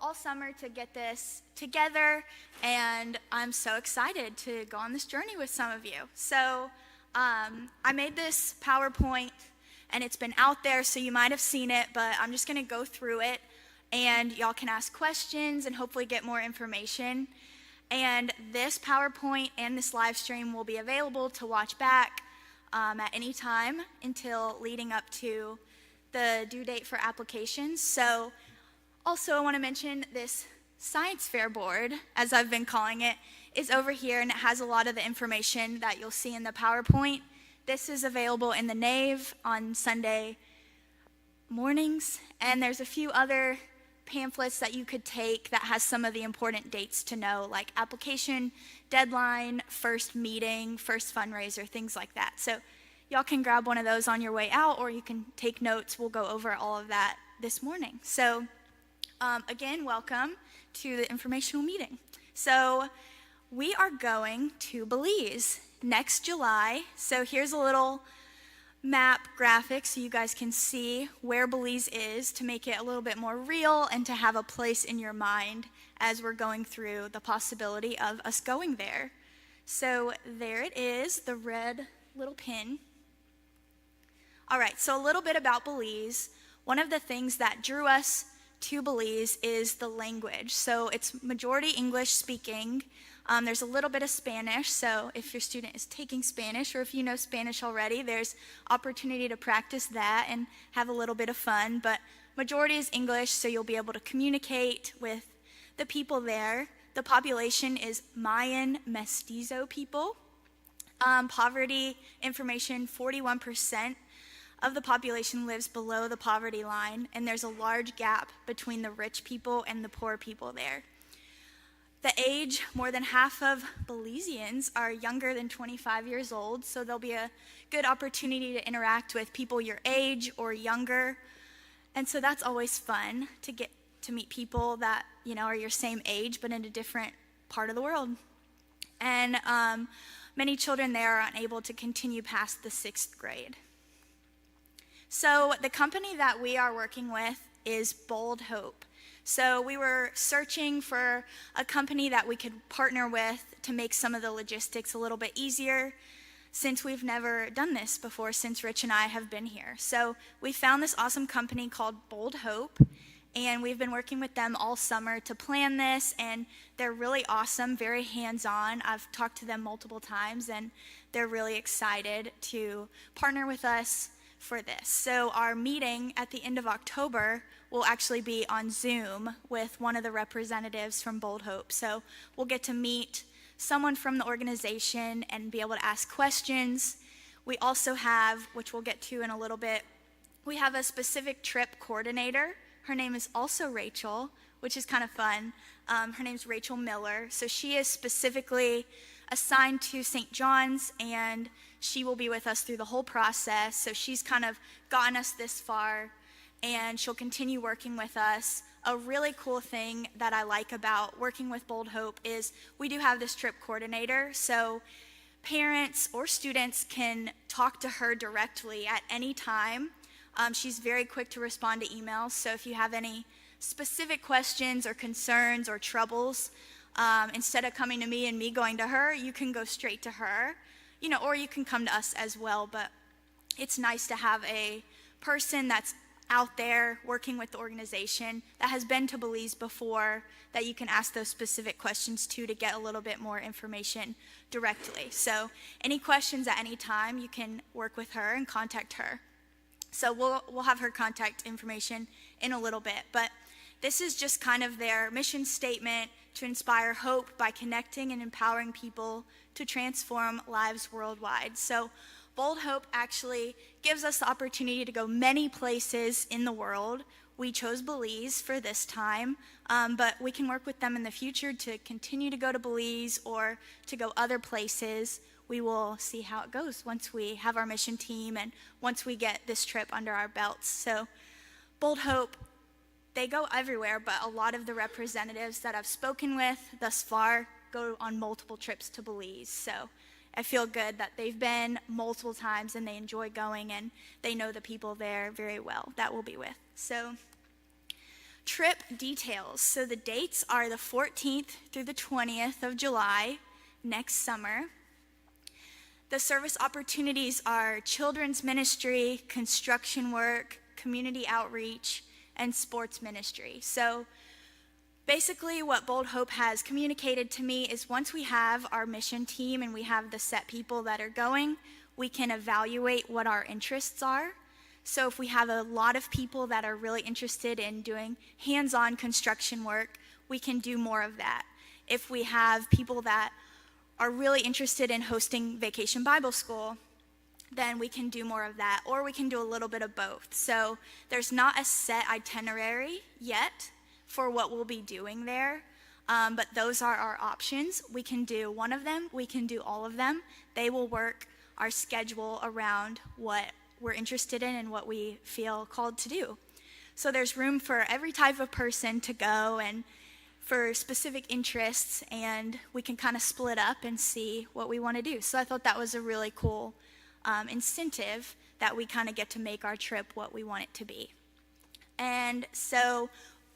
all summer to get this together, and I'm so excited to go on this journey with some of you. So I made this PowerPoint, and it's been out there, so you might have seen it, but I'm just going to go through it, and y'all can ask questions and hopefully get more information. And this PowerPoint and this live stream will be available to watch back at any time until leading up to the due date for applications. So also I want to mention this science fair board, as I've been calling it, is over here, and it has a lot of the information that you'll see in the PowerPoint. This is available in the nave on Sunday mornings, and there's a few other pamphlets that you could take that has some of the important dates to know, like application deadline, first meeting, first fundraiser, things like that. So y'all can grab one of those on your way out, or you can take notes. We'll go over all of that this morning. So again, welcome to the informational meeting. So we are going to Belize next July. So here's a little map graphic so you guys can see where Belize is, to make it a little bit more real and to have a place in your mind as we're going through the possibility of us going there. So there it is, the red little pin. All right, so a little bit about Belize. One of the things that drew us to Belize is the language. So it's majority English speaking. There's a little bit of Spanish, so if your student is taking Spanish, or if you know Spanish already, there's opportunity to practice that and have a little bit of fun. But majority is English, so you'll be able to communicate with the people there. The population is Mayan Mestizo people. Poverty information, 41% of the population lives below the poverty line, and there's a large gap between the rich people and the poor people there. The age, more than half of Belizeans are younger than 25 years old, so there'll be a good opportunity to interact with people your age or younger. And so that's always fun, to get to meet people that, you know, are your same age but in a different part of the world. And many children there are unable to continue past the 6th grade. So the company that we are working with is Bold Hope. So we were searching for a company that we could partner with to make some of the logistics a little bit easier, since we've never done this before, since Rich and I have been here. So we found this awesome company called Bold Hope, and we've been working with them all summer to plan this, and they're really awesome, very hands-on. I've talked to them multiple times, and they're really excited to partner with us for this. So our meeting at the end of October will actually be on Zoom with one of the representatives from Bold Hope. So we'll get to meet someone from the organization and be able to ask questions. We also have, which we'll get to in a little bit, we have a specific trip coordinator. Her name is also Rachel, which is kind of fun. Her name's Rachel Miller. So she is specifically assigned to St. John's, and she will be with us through the whole process. So she's kind of gotten us this far, and she'll continue working with us. A really cool thing that I like about working with Bold Hope is we do have this trip coordinator, so parents or students can talk to her directly at any time. She's very quick to respond to emails, so if you have any specific questions or concerns or troubles, instead of coming to me and me going to her, you can go straight to her, you know, or you can come to us as well. But it's nice to have a person that's out there working with the organization that has been to Belize before, that you can ask those specific questions to get a little bit more information directly. So any questions at any time, you can work with her and contact her. So we'll have her contact information in a little bit, but this is just kind of their mission statement: to inspire hope by connecting and empowering people to transform lives worldwide. So Bold Hope actually gives us the opportunity to go many places in the world. We chose Belize for this time, but we can work with them in the future to continue to go to Belize or to go other places. We will see how it goes once we have our mission team and once we get this trip under our belts. So Bold Hope, they go everywhere, but a lot of the representatives that I've spoken with thus far go on multiple trips to Belize. So I feel good that they've been multiple times and they enjoy going, and they know the people there very well that we'll be with. So Trip details. So the dates are the 14th through the 20th of July next summer. The service opportunities are children's ministry, construction work, community outreach, and sports ministry. So basically what Bold Hope has communicated to me is once we have our mission team and we have the set people that are going, we can evaluate what our interests are. So if we have a lot of people that are really interested in doing hands-on construction work, we can do more of that. If we have people that are really interested in hosting Vacation Bible School, then we can do more of that, or we can do a little bit of both. So there's not a set itinerary yet for what we'll be doing there, but those are our options. We can do one of them, we can do all of them. They will work our schedule around what we're interested in and what we feel called to do. So there's room for every type of person to go and for specific interests, and we can kind of split up and see what we want to do. So I thought that was a really cool incentive that we kind of get to make our trip what we want it to be. And so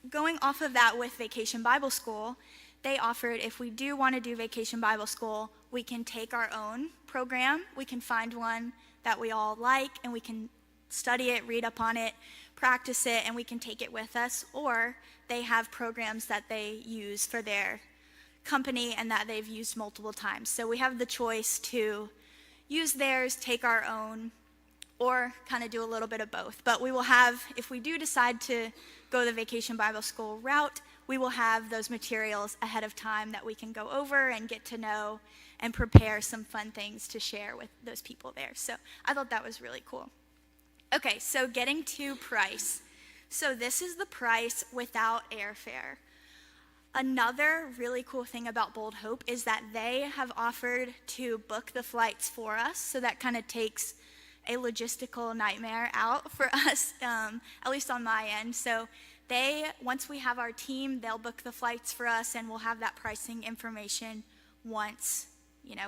going off of that with Vacation Bible School, they offered if we do want to do Vacation Bible School, we can take our own program. We can find one that we all like, and we can study it, read up on it, practice it, and we can take it with us. Or they have programs that they use for their company and that they've used multiple times. So we have the choice to use theirs, take our own, or kind of do a little bit of both. But we will have, if we do decide to go the Vacation Bible School route, we will have those materials ahead of time that we can go over and get to know and prepare some fun things to share with those people there. So I thought that was really cool. Okay, so getting to price. So this is the price without airfare. Another really cool thing about Bold Hope is that they have offered to book the flights for us, so that kind of takes a logistical nightmare out for us, at least on my end. So once we have our team, they'll book the flights for us, and we'll have that pricing information once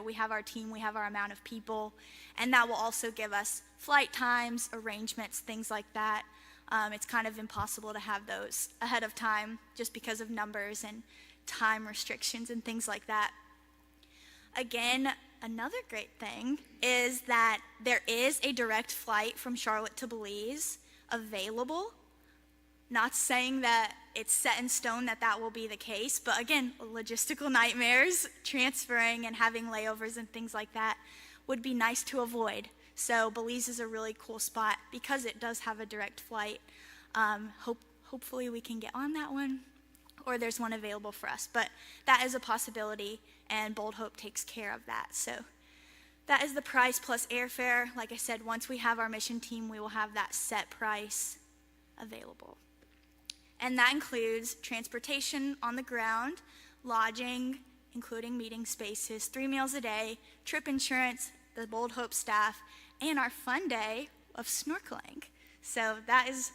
we have our team, we have our amount of people, and that will also give us flight times, arrangements, things like that. It's kind of impossible to have those ahead of time just because of numbers and time restrictions and things like that. Again, another great thing is that there is a direct flight from Charlotte to Belize available. Not saying that it's set in stone that that will be the case, but again, logistical nightmares, transferring and having layovers and things like that would be nice to avoid. So Belize is a really cool spot because it does have a direct flight. Hopefully we can get on that one, or there's one available for us. But that is a possibility, and Bold Hope takes care of that. So that is the price plus airfare. Like I said, once we have our mission team, we will have that set price available. And that includes transportation on the ground, lodging, including meeting spaces, 3 meals a day, trip insurance, the Bold Hope staff, and our fun day of snorkeling. So that is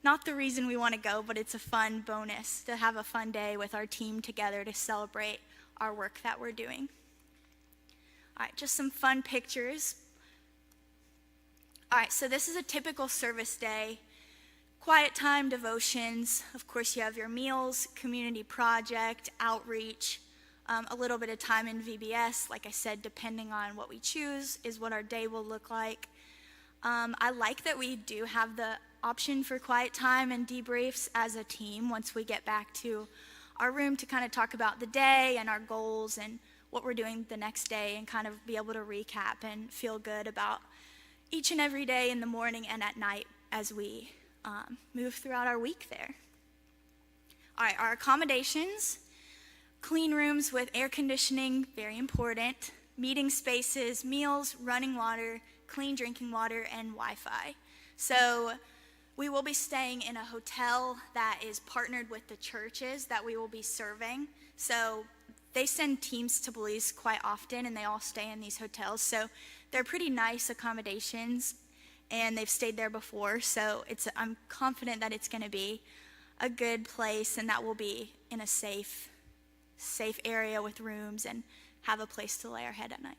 not the reason we want to go, but it's a fun bonus to have a fun day with our team together to celebrate our work that we're doing. All right, just some fun pictures. All right, so this is a typical service day. Quiet time, devotions. Of course, you have your meals, community project, outreach, a little bit of time in VBS. Like I said, depending on what we choose is what our day will look like. I like that we do have the option for quiet time and debriefs as a team once we get back to our room to kind of talk about the day and our goals and what we're doing the next day, and kind of be able to recap and feel good about each and every day in the morning and at night as we move throughout our week there. All right, our accommodations, clean rooms with air conditioning, very important, meeting spaces, meals, running water, clean drinking water, and Wi-Fi. So we will be staying in a hotel that is partnered with the churches that we will be serving. So they send teams to Belize quite often, and they all stay in these hotels. So they're pretty nice accommodations, and they've stayed there before, so I'm confident that it's going to be a good place, and that we'll be in a safe area with rooms and have a place to lay our head at night.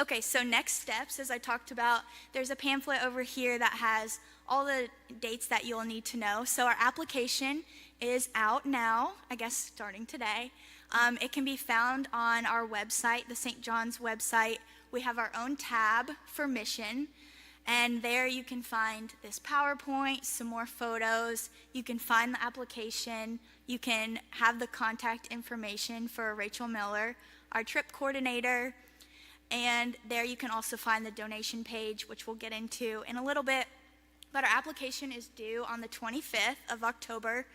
Okay, so next steps, as I talked about, there's a pamphlet over here that has all the dates that you'll need to know. So our application is out now, I guess starting today. It can be found on our website, the St. John's website. We have our own tab for mission, and there you can find this PowerPoint, some more photos. You can find the application. You can have the contact information for Rachel Miller, our trip coordinator, and there you can also find the donation page, which we'll get into in a little bit. But our application is due on the 25th of October.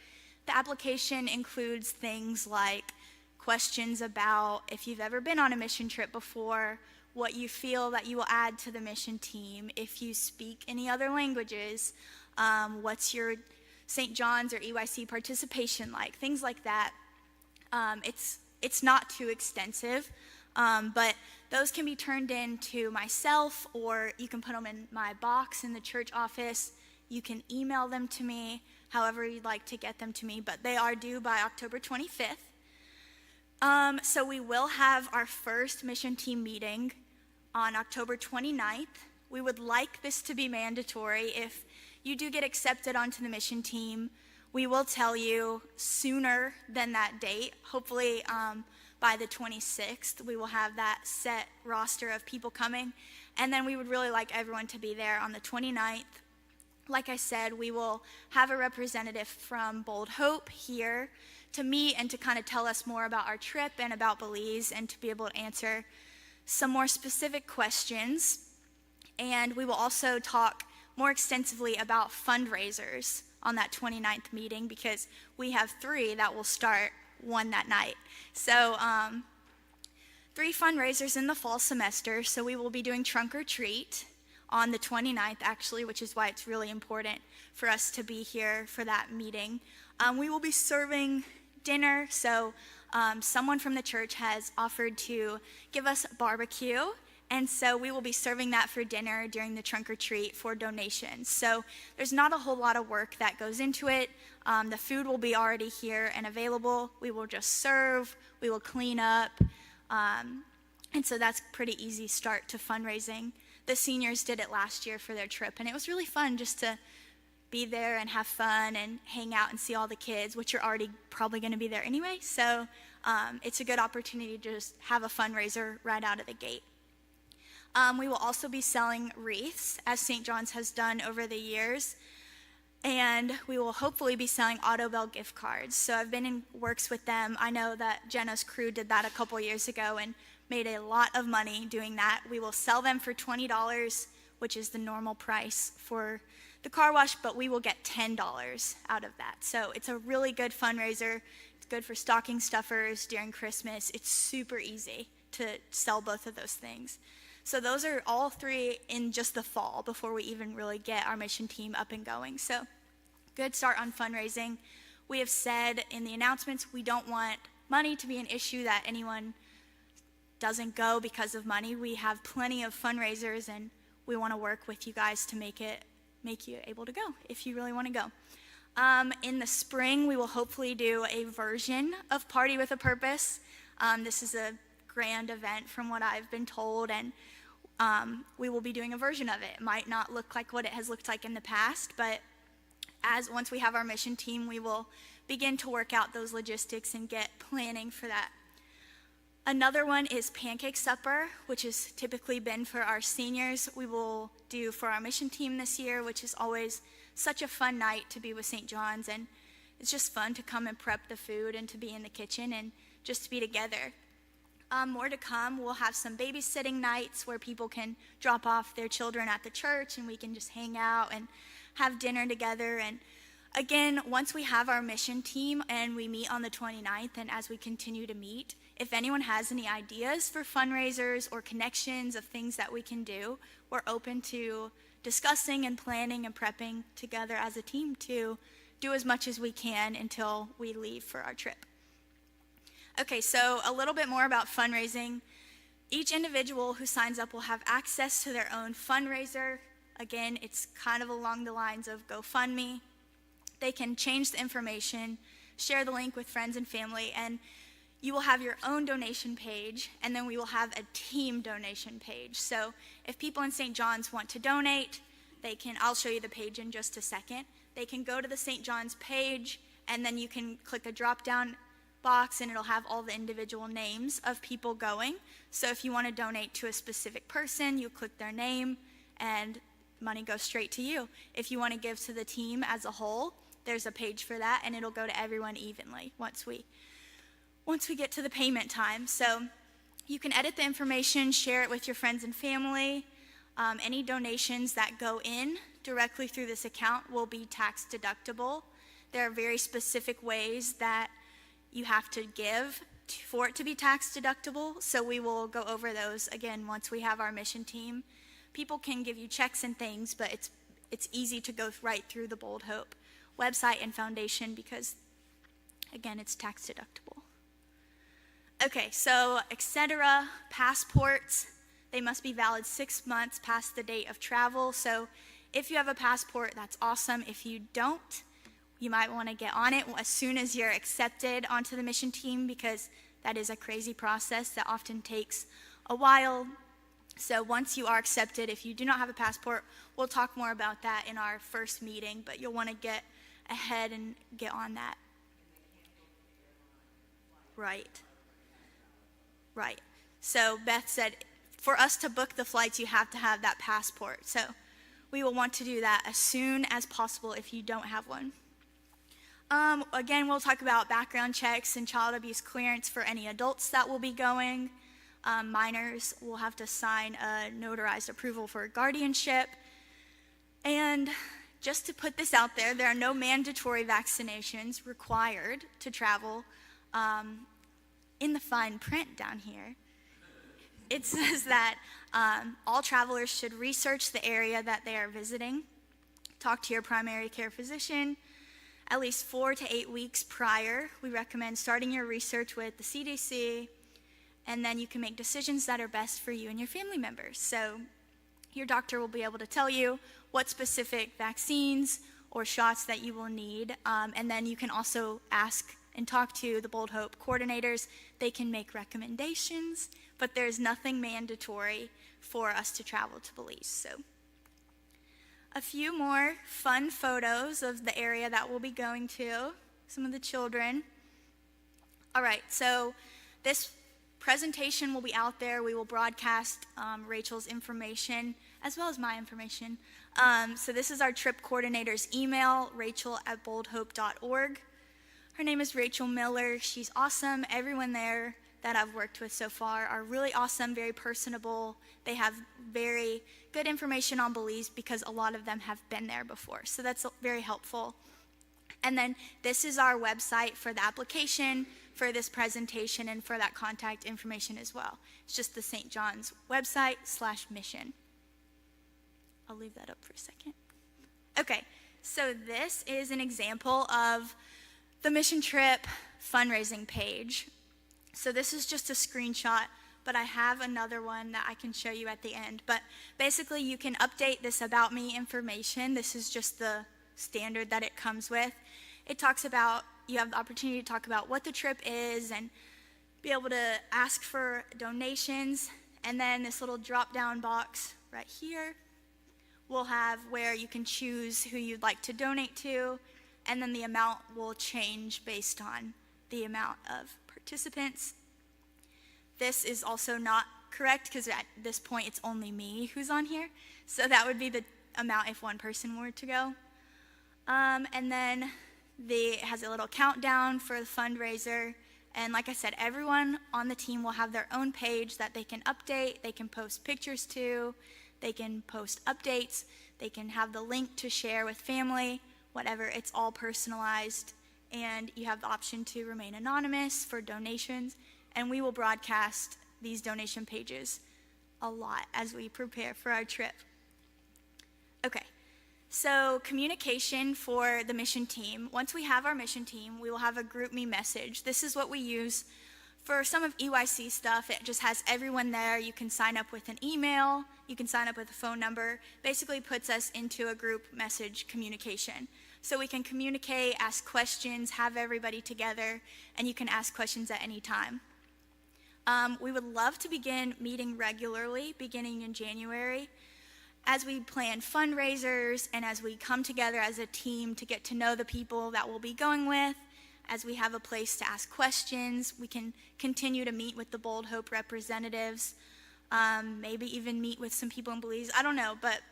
The application includes things like questions about if you've ever been on a mission trip before, what you feel that you will add to the mission team, if you speak any other languages, what's your St. John's or EYC participation like, things like that. It's not too extensive, but those can be turned in to myself, or you can put them in my box in the church office. You can email them to me, however you'd like to get them to me, but they are due by October 25th. So we will have our first mission team meeting on October 29th. We would like this to be mandatory. If you do get accepted onto the mission team, we will tell you sooner than that date. Hopefully by the 26th, we will have that set roster of people coming. And then we would really like everyone to be there on the 29th. Like I said, we will have a representative from Bold Hope here to meet and to kind of tell us more about our trip and about Belize, and to be able to answer some more specific questions. And we will also talk more extensively about fundraisers on that 29th meeting, because we have 3 that will start one that night. So 3 fundraisers in the fall semester. So we will be doing trunk or treat on the 29th, actually, which is why it's really important for us to be here for that meeting. We will be serving dinner. So someone from the church has offered to give us barbecue, and so we will be serving that for dinner during the trunk or treat for donations. So there's not a whole lot of work that goes into it. The food will be already here and available. We will just serve, we will clean up, and so that's a pretty easy start to fundraising. The seniors did it last year for their trip, and it was really fun just to be there and have fun and hang out and see all the kids, which are already probably going to be there anyway. So it's a good opportunity to just have a fundraiser right out of the gate. We will also be selling wreaths, as St. John's has done over the years, and we will hopefully be selling AutoBell gift cards. So I've been in works with them. I know that Jenna's crew did that a couple years ago and made a lot of money doing that. We will sell them for $20, which is the normal price for the car wash, but we will get $10 out of that. So it's a really good fundraiser. It's good for stocking stuffers during Christmas. It's super easy to sell both of those things. So those are all 3 in just the fall before we even really get our mission team up and going. So good start on fundraising. We have said in the announcements we don't want money to be an issue, that anyone doesn't go because of money. We have plenty of fundraisers, and we want to work with you guys to make you able to go if you really want to go. In the spring, we will hopefully do a version of Party with a Purpose. This is a grand event from what I've been told, and we will be doing a version of it. It might not look like what it has looked like in the past, but once we have our mission team, we will begin to work out those logistics and get planning for that. Another one is Pancake Supper, which has typically been for our seniors. We will do for our mission team this year, which is always such a fun night to be with St. John's, and it's just fun to come and prep the food and to be in the kitchen and just to be together. More to come. We'll have some babysitting nights where people can drop off their children at the church and we can just hang out and have dinner together. And again, once we have our mission team and we meet on the 29th, and as we continue to meet, if anyone has any ideas for fundraisers or connections of things that we can do, we're open to discussing and planning and prepping together as a team to do as much as we can until we leave for our trip. Okay, so a little bit more about fundraising. Each individual who signs up will have access to their own fundraiser. Again, it's kind of along the lines of GoFundMe. They can change the information, share the link with friends and family, and you will have your own donation page, and then we will have a team donation page. So if people in St. John's want to donate, I'll show you the page in just a second. They can go to the St. John's page, and then you can click a drop-down box, and it'll have all the individual names of people going. So if you want to donate to a specific person, you click their name, and money goes straight to you. If you want to give to the team as a whole, there's a page for that, and it'll go to everyone evenly once we get to the payment time. So you can edit the information, share it with your friends and family. Any donations that go in directly through this account will be tax deductible. There are very specific ways that you have to give for it to be tax deductible, so we will go over those again once we have our mission team. People can give you checks and things, but it's easy to go right through the Bold Hope website and foundation because, again, it's tax deductible. Okay, so etc. Passports, they must be valid 6 months past the date of travel. So if you have a passport, that's awesome. If you don't, you might want to get on it as soon as you're accepted onto the mission team, because that is a crazy process that often takes a while. So once you are accepted, if you do not have a passport, we'll talk more about that in our first meeting, but you'll want to get ahead and get on that. Right. So Beth said, for us to book the flights, you have to have that passport. So we will want to do that as soon as possible if you don't have one. Again, we'll talk about background checks and child abuse clearance for any adults that will be going. Minors will have to sign a notarized approval for guardianship. And just to put this out there, there are no mandatory vaccinations required to travel. In the fine print down here, it says that all travelers should research the area that they are visiting, talk to your primary care physician at least 4 to 8 weeks prior. We recommend starting your research with the CDC, and then you can make decisions that are best for you and your family members. So your doctor will be able to tell you what specific vaccines or shots that you will need, and then you can also ask and talk to the Bold Hope coordinators. They can make recommendations, but there's nothing mandatory for us to travel to Belize. So a few more fun photos of the area that we'll be going to, some of the children. All right, so this presentation will be out there. We will broadcast Rachel's information as well as my information. So this is our trip coordinator's email, rachel@boldhope.org. Her name is Rachel Miller. She's awesome. Everyone there that I've worked with so far are really awesome, very personable. They have very good information on Belize because a lot of them have been there before. So that's very helpful. And then this is our website for the application for this presentation and for that contact information as well. It's just the St. John's website /mission. I'll leave that up for a second. Okay, so this is an example of the mission trip fundraising page. So this is just a screenshot, but I have another one that I can show you at the end. But basically you can update this about me information. This is just the standard that it comes with. It talks about, you have the opportunity to talk about what the trip is and be able to ask for donations. And then this little drop-down box right here will have where you can choose who you'd like to donate to, and then the amount will change based on the amount of participants. This is also not correct because at this point it's only me who's on here. So that would be the amount if one person were to go. And then it has a little countdown for the fundraiser. And like I said, everyone on the team will have their own page that they can update, they can post pictures to, they can post updates, they can have the link to share with family, whatever. It's all personalized. And you have the option to remain anonymous for donations. And we will broadcast these donation pages a lot as we prepare for our trip. Okay, so communication for the mission team. Once we have our mission team, we will have a group me message. This is what we use for some of EYC stuff. It just has everyone there. You can sign up with an email. You can sign up with a phone number. Basically puts us into a group message communication. So we can communicate, ask questions, have everybody together, and you can ask questions at any time. We would love to begin meeting regularly beginning in January. as we plan fundraisers and as we come together as a team to get to know the people that we'll be going with, as we have a place to ask questions, we can continue to meet with the Bold Hope representatives, maybe even meet with some people in Belize. I don't know, but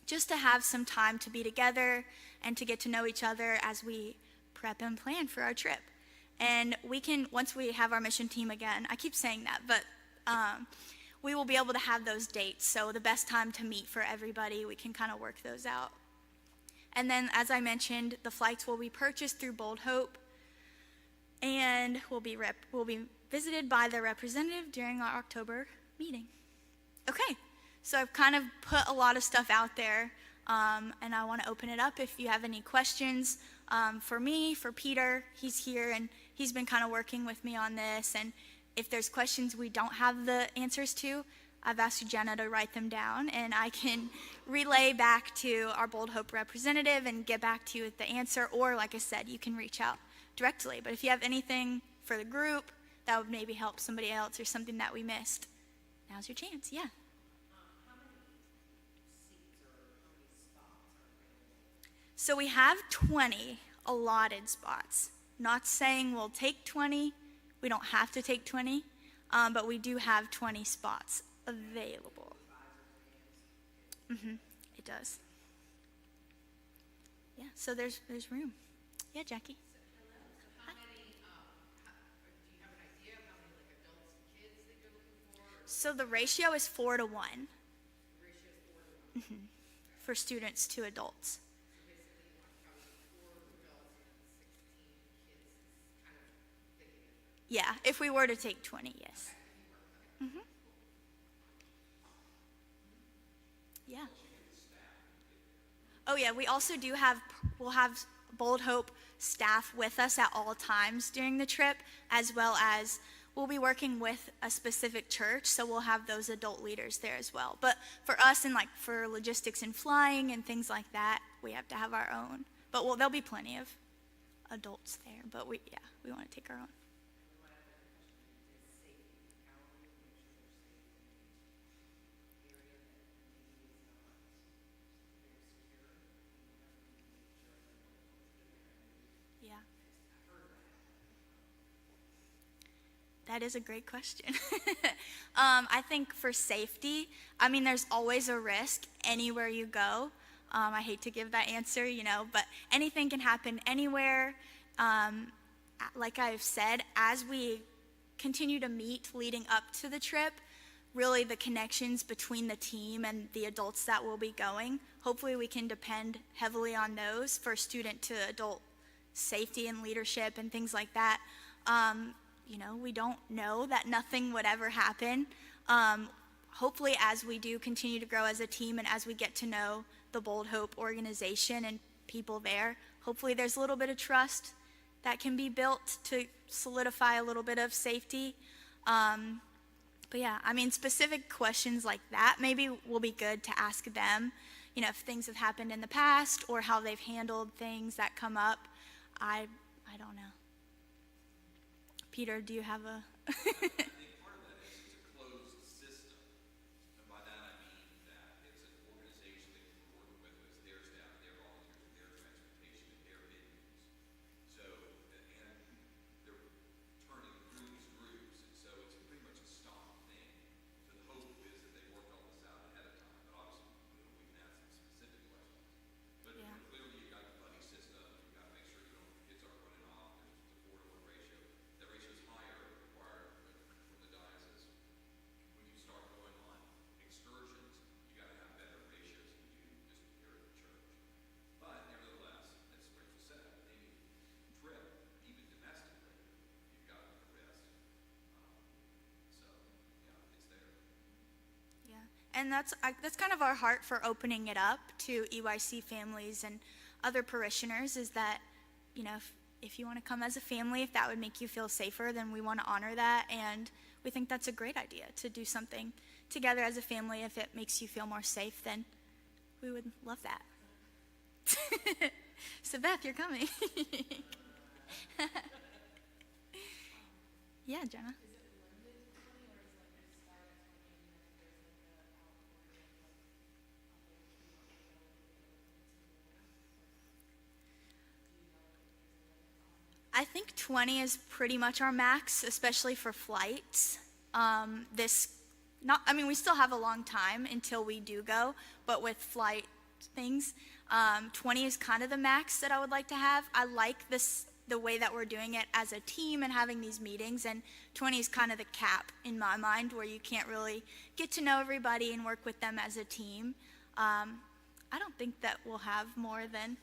just to have some time to be together and to get to know each other as we prep and plan for our trip. And we can, once we have our mission team again, I keep saying that, but we will be able to have those dates. So the best time to meet for everybody, we can kind of work those out. And then, as I mentioned, the flights will be purchased through Bold Hope, and will be visited by the representative during our October meeting. Okay, so I've kind of put a lot of stuff out there, and I want to open it up if you have any questions for me, for Peter. He's here, and he's been kind of working with me on this, and if there's questions we don't have the answers to, I've asked Jenna to write them down, and I can relay back to our Bold Hope representative and get back to you with the answer, or like I said, you can reach out directly. But if you have anything for the group that would maybe help somebody else or something that we missed, now's your chance. Yeah. How many seats or how many spots are available? So we have 20 allotted spots. Not saying we'll take 20. We don't have to take 20, but we do have 20 spots available. It does. Yeah, so there's room. Yeah, Jackie. How many, do you have an idea of how many like adults and kids that you're looking for? So the ratio is 4 to 1 The ratio is 4 to 1. for students to adults. So basically you want probably 4 adults and 16 kids is kind of thinking of it. Yeah, if we were to take 20, yes. Yeah. Oh yeah, we also we'll have Bold Hope staff with us at all times during the trip, as well as we'll be working with a specific church, so we'll have those adult leaders there as well. But for us and like for logistics and flying and things like that, we have to have our own. But there'll be plenty of adults there, but we want to take our own. Yeah. That is a great question. I think for safety, I mean, there's always a risk anywhere you go. I hate to give that answer, but anything can happen anywhere. Like I've said, as we continue to meet leading up to the trip, really the connections between the team and the adults that will be going, hopefully we can depend heavily on those for student to adult safety and leadership and things like that. We don't know that nothing would ever happen. Hopefully as we do continue to grow as a team and as we get to know the Bold Hope organization and people there, hopefully there's a little bit of trust that can be built to solidify a little bit of safety. But yeah, I mean, specific questions like that maybe will be good to ask them, if things have happened in the past or how they've handled things that come up. I don't know. Peter, do you have a... I think part of that is it's a closed system. And by that I mean that it's an organization that we're working with, it's their staff, their volunteers, their transportation, and their venues. So, and they're turning through these groups, and so it's pretty much a stock thing. So the hope is that they worked all this out ahead of time, but obviously, we can ask some specific questions. But clearly you've got a buddy system, you've got to make sure kids aren't running off, there's the 4 to 1 ratio. That ratio is higher required from the diocese. When you start going on excursions, you got to have better ratios than you do just here at the church. But nevertheless, as Rachel said, any trip, even domestically, you've got the risk. So it's there. Yeah, and that's kind of our heart for opening it up to EYC families and other parishioners is that, if you want to come as a family, if that would make you feel safer, then we want to honor that. And we think that's a great idea to do something together as a family. If it makes you feel more safe, then we would love that. So Beth, you're coming. Yeah, Jenna. 20 is pretty much our max, especially for flights. We still have a long time until we do go, but with flight things, 20 is kind of the max that I would like to have. I like the way that we're doing it as a team and having these meetings, and 20 is kind of the cap in my mind where you can't really get to know everybody and work with them as a team. I don't think that we'll have more than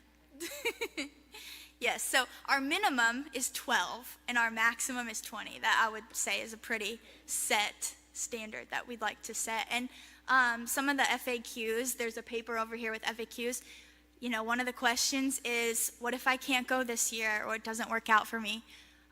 yes, so our minimum is 12 and our maximum is 20. That I would say is a pretty set standard that we'd like to set. And some of the FAQs, there's a paper over here with FAQs. You know, one of the questions is, what if I can't go this year or it doesn't work out for me?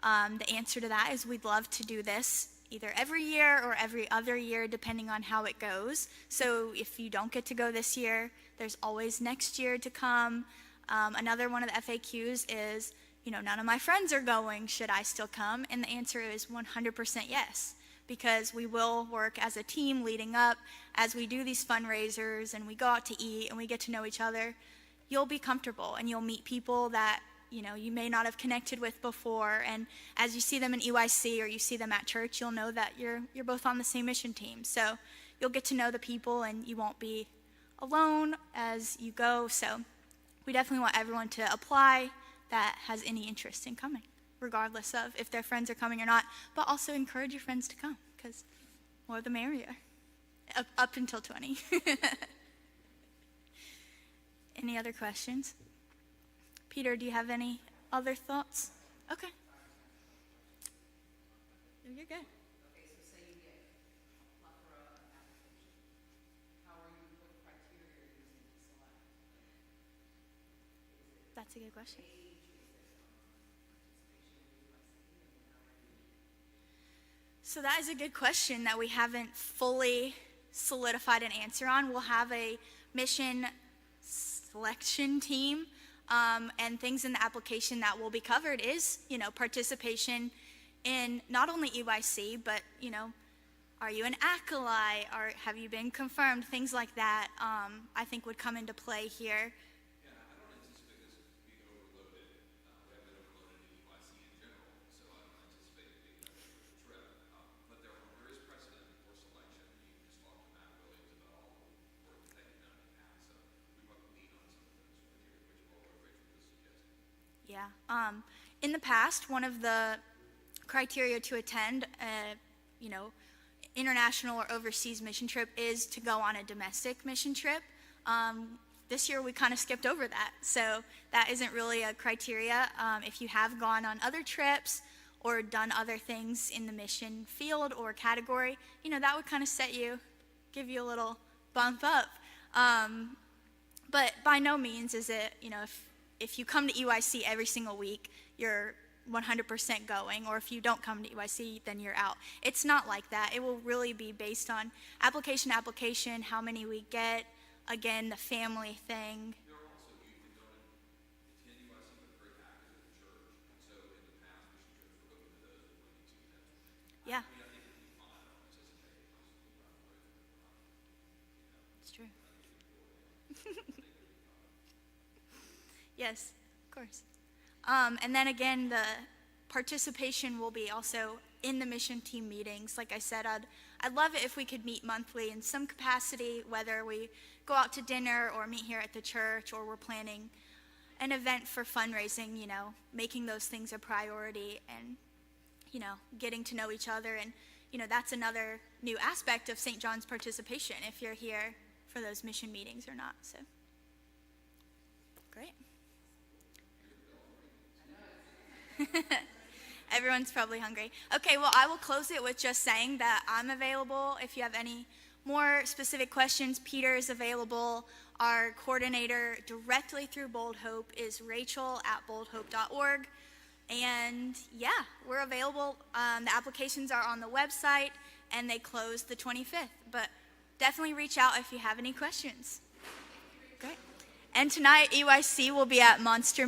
The answer to that is we'd love to do this either every year or every other year, depending on how it goes. So if you don't get to go this year, there's always next year to come. Another one of the FAQs is, none of my friends are going, should I still come? And the answer is 100% yes, because we will work as a team leading up as we do these fundraisers and we go out to eat and we get to know each other. You'll be comfortable and you'll meet people that you may not have connected with before, and as you see them in EYC or you see them at church, you'll know that you're both on the same mission team. So you'll get to know the people and you won't be alone as you go. So we definitely want everyone to apply that has any interest in coming, regardless of if their friends are coming or not, but also encourage your friends to come, because more the merrier, up until 20. Any other questions? Peter, do you have any other thoughts? Okay. You're good. Okay, so say you get a plethora of applications. What criteria are you using to select? That's a good question. Age, is it participation in UIC, and how are you? So that is a good question that we haven't fully solidified an answer on. We'll have a mission selection team, and things in the application that will be covered is, participation in not only EYC, but, are you an acolyte, or have you been confirmed? Things like that, I think would come into play here. Yeah, I don't anticipate this being overloaded. We haven't been overloaded in EYC in general, so I don't anticipate it being a trip. But there is precedent for selection. You can just talk to Matt Williams about all the work that you've done in the past. So we probably lean on some of those criteria, which Rachel was suggesting. Yeah. In the past, one of the criteria to attend, international or overseas mission trip is to go on a domestic mission trip. This year we kind of skipped over that, so that isn't really a criteria. If you have gone on other trips or done other things in the mission field or category, that would kind of give you a little bump up. But by no means is it, if you come to EYC every single week, you're 100% going, or if you don't come to EYC, then you're out. It's not like that. It will really be based on application, how many we get, again, the family thing. There are also youth that don't attend EYC but are very active in the church. And so in the past, mission trips were open to those that wanted to attend. Yeah, I think it'd be fine. I don't anticipate it it's true. Yes, of course. And then again, the participation will be also in the mission team meetings. Like I said, I'd love it if we could meet monthly in some capacity, whether we go out to dinner or meet here at the church, or we're planning an event for fundraising, making those things a priority and, getting to know each other. And, that's another new aspect of St. John's participation, if you're here for those mission meetings or not. So, great. Everyone's probably hungry. Okay, well, I will close it with just saying that I'm available. If you have any more specific questions, Peter is available. Our coordinator directly through Bold Hope is Rachel@boldhope.org. And yeah, we're available. The applications are on the website and they close the 25th. But definitely reach out if you have any questions. Great. And tonight, EYC will be at Monster